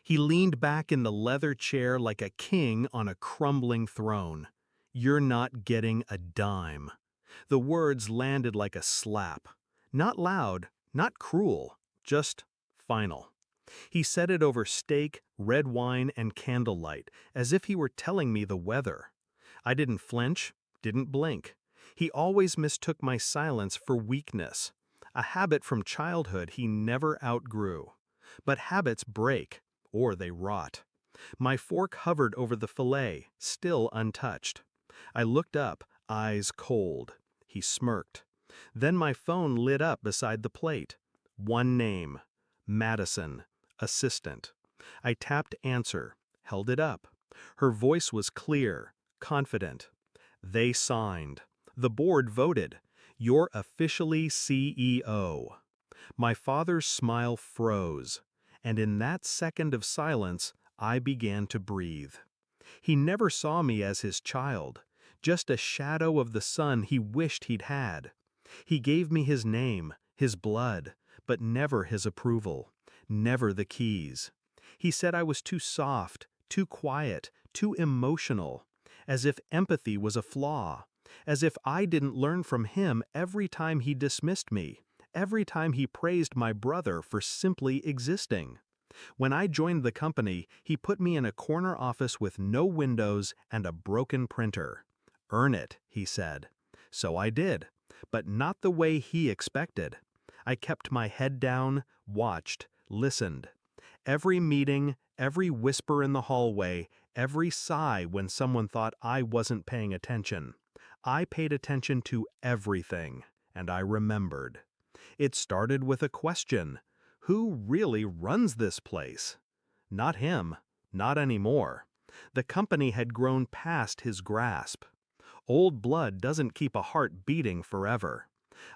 He leaned back in the leather chair like a king on a crumbling throne. "You're not getting a dime." The words landed like a slap. Not loud, not cruel, just final. He said it over steak, red wine, and candlelight, as if he were telling me the weather. I didn't flinch, didn't blink. He always mistook my silence for weakness, a habit from childhood he never outgrew. But habits break, or they rot. My fork hovered over the fillet, still untouched. I looked up, eyes cold. He smirked. Then my phone lit up beside the plate. One name. Madison. Assistant. I tapped answer, held it up. Her voice was clear, confident. They signed. The board voted. You're officially CEO. My father's smile froze, and in that second of silence, I began to breathe. He never saw me as his child, just a shadow of the son he wished he'd had. He gave me his name, his blood, but never his approval, never the keys. He said I was too soft, too quiet, too emotional, as if empathy was a flaw, as if I didn't learn from him every time he dismissed me, every time he praised my brother for simply existing. When I joined the company, he put me in a corner office with no windows and a broken printer. "Earn it," he said. So I did, but not the way he expected. I kept my head down, watched, listened. Every meeting, every whisper in the hallway, every sigh when someone thought I wasn't paying attention. I paid attention to everything, and I remembered. It started with a question. Who really runs this place? Not him, not anymore. The company had grown past his grasp. Old blood doesn't keep a heart beating forever.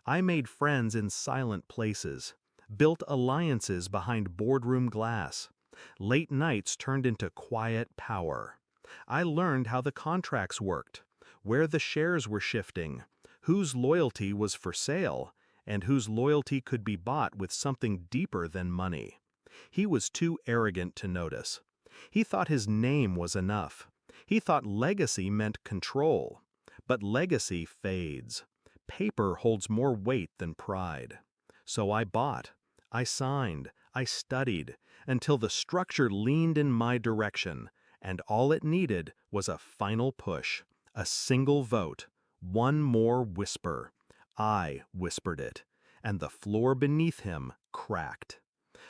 I made friends in silent places, built alliances behind boardroom glass. Late nights turned into quiet power. I learned how the contracts worked, where the shares were shifting, whose loyalty was for sale, and whose loyalty could be bought with something deeper than money. He was too arrogant to notice. He thought his name was enough. He thought legacy meant control. But legacy fades. Paper holds more weight than pride. So I bought. I signed. I studied, until the structure leaned in my direction, and all it needed was a final push, a single vote, one more whisper. I whispered it, and the floor beneath him cracked.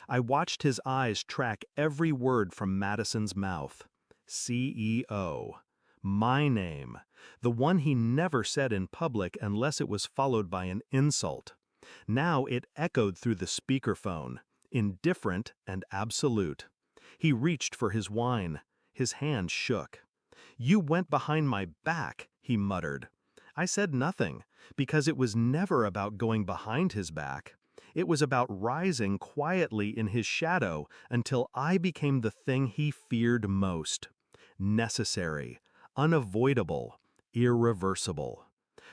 I watched his eyes track every word from Madison's mouth. CEO. My name. The one he never said in public unless it was followed by an insult. Now it echoed through the speakerphone, indifferent and absolute. He reached for his wine. His hand shook. "You went behind my back," he muttered. I said nothing, because it was never about going behind his back. It was about rising quietly in his shadow until I became the thing he feared most. Necessary, unavoidable, irreversible.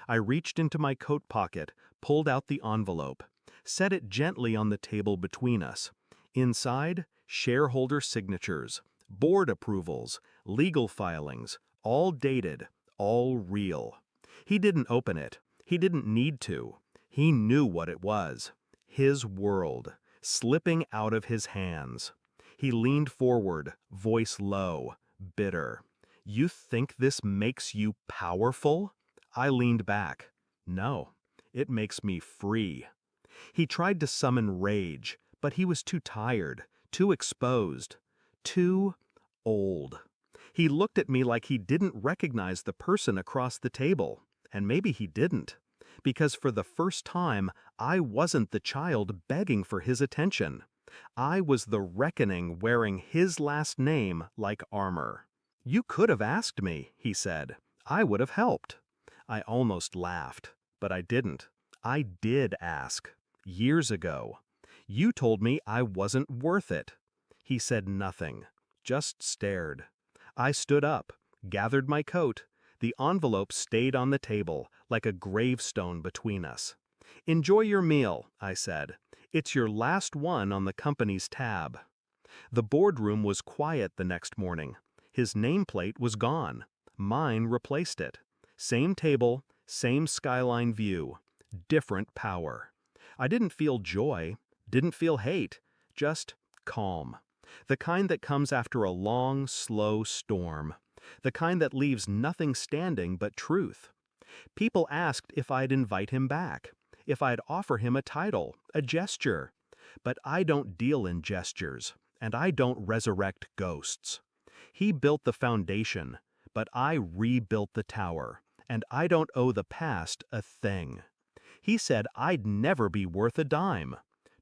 I reached into my coat pocket, pulled out the envelope, set it gently on the table between us. Inside, shareholder signatures, board approvals, legal filings, all dated, all real. He didn't open it. He didn't need to. He knew what it was. His world, slipping out of his hands. He leaned forward, voice low, bitter. "You think this makes you powerful?" I leaned back. "No, it makes me free." He tried to summon rage, but he was too tired, too exposed, too old. He looked at me like he didn't recognize the person across the table, and maybe he didn't, because for the first time I wasn't the child begging for his attention. I was the reckoning wearing his last name like armor. "You could have asked me," he said. "I would have helped." I almost laughed, but I didn't. I did ask. Years ago. "You told me I wasn't worth it." He said nothing, just stared. I stood up, gathered my coat. The envelope stayed on the table, like a gravestone between us. "Enjoy your meal," I said. "It's your last one on the company's tab." The boardroom was quiet the next morning. His nameplate was gone. Mine replaced it. Same table, same skyline view. Different power. I didn't feel joy, didn't feel hate, just calm. The kind that comes after a long, slow storm. The kind that leaves nothing standing but truth. People asked if I'd invite him back, if I'd offer him a title, a gesture. But I don't deal in gestures, and I don't resurrect ghosts. He built the foundation, but I rebuilt the tower, and I don't owe the past a thing. He said I'd never be worth a dime.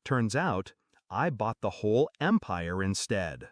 Turns out, I bought the whole empire instead.